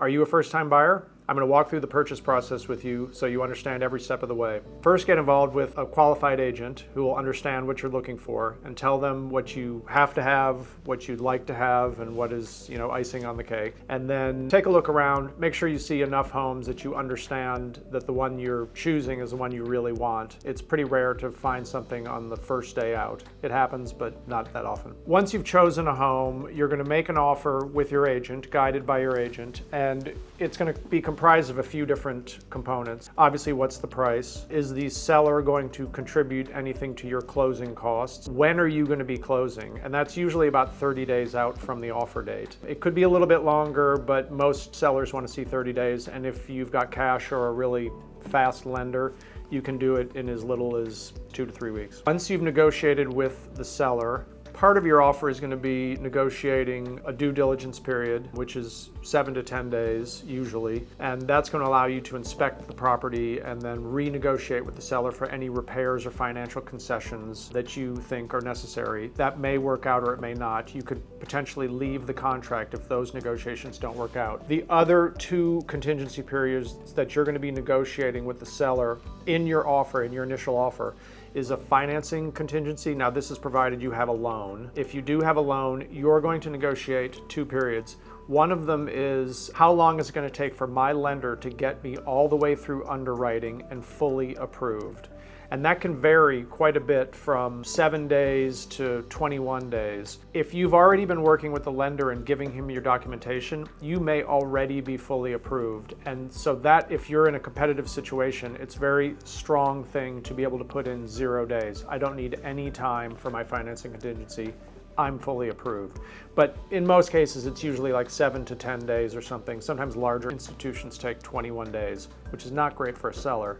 Are you a first-time buyer? I'm going to walk through the purchase process with you so you understand every step of the way. First, get involved with a qualified agent who will understand what you're looking for and tell them what you have to have, what you'd like to have, and what is, icing on the cake. And then take a look around, make sure you see enough homes that you understand that the one you're choosing is the one you really want. It's pretty rare to find something on the first day out. It happens, but not that often. Once you've chosen a home, you're going to make an offer with your agent, guided by your agent, and it's going to be comprised of a few different components. Obviously, what's the price? Is the seller going to contribute anything to your closing costs? When are you going to be closing? And that's usually about 30 days out from the offer date. It could be a little bit longer, but most sellers want to see 30 days. And if you've got cash or a really fast lender, you can do it in as little as 2 to 3 weeks. Once you've negotiated with the seller, part of your offer is going to be negotiating a due diligence period, which is 7 to 10 days usually, and that's going to allow you to inspect the property and then renegotiate with the seller for any repairs or financial concessions that you think are necessary. That may work out or it may not. You could potentially leave the contract if those negotiations don't work out. The other 2 contingency periods that you're going to be negotiating with the seller in your offer, in your initial offer, is a financing contingency. Now, this is provided you have a loan. If you do have a loan, you're going to negotiate 2 periods. One of them is, how long is it going to take for my lender to get me all the way through underwriting and fully approved? And that can vary quite a bit from 7 days to 21 days. If you've already been working with the lender and giving him your documentation, you may already be fully approved. And so that, if you're in a competitive situation, it's a very strong thing to be able to put in 0 days. I don't need any time for my financing contingency. I'm fully approved. But in most cases, it's usually like 7 to 10 days or something. Sometimes larger institutions take 21 days, which is not great for a seller.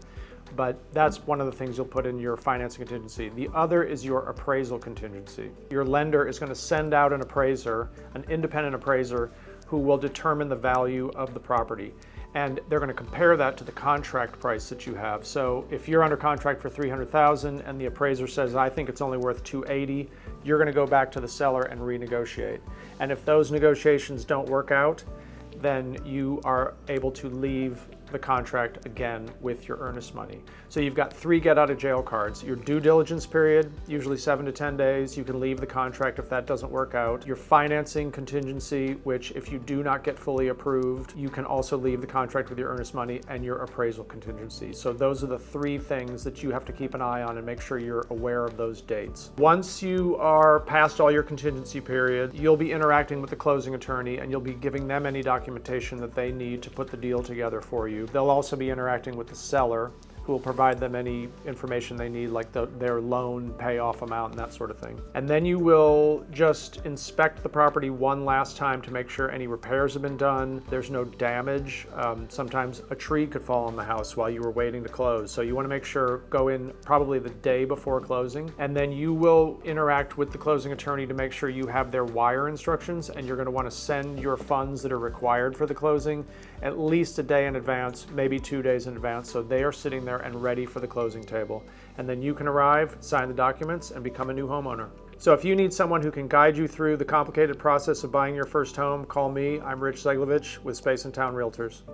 But that's one of the things you'll put in your financing contingency. The other is your appraisal contingency. Your lender is going to send out an appraiser, an independent appraiser, who will determine the value of the property. And they're going to compare that to the contract price that you have. So if you're under contract for $300,000 and the appraiser says, I think it's only worth $280,000, you're going to go back to the seller and renegotiate. And if those negotiations don't work out, then you are able to leave the contract again with your earnest money. So you've got 3 get out of jail cards. Your due diligence period, usually 7 to 10 days. You can leave the contract if that doesn't work out. Your financing contingency, which if you do not get fully approved, you can also leave the contract with your earnest money, and your appraisal contingency. So those are the 3 things that you have to keep an eye on and make sure you're aware of those dates. Once you are past all your contingency period, you'll be interacting with the closing attorney and you'll be giving them any documentation that they need to put the deal together for you. They'll also be interacting with the seller, who will provide them any information they need, like their loan payoff amount and that sort of thing. And then you will just inspect the property one last time to make sure any repairs have been done, there's no damage. Sometimes a tree could fall on the house while you were waiting to close. So you want to make sure, go in probably the day before closing, and then you will interact with the closing attorney to make sure you have their wire instructions, and you're going to want to send your funds that are required for the closing at least a day in advance, maybe 2 days in advance, so they are sitting there and ready for the closing table. And then you can arrive, sign the documents, and become a new homeowner. So if you need someone who can guide you through the complicated process of buying your first home, call me. I'm Rich Seglovich with Space Intown REALTORS.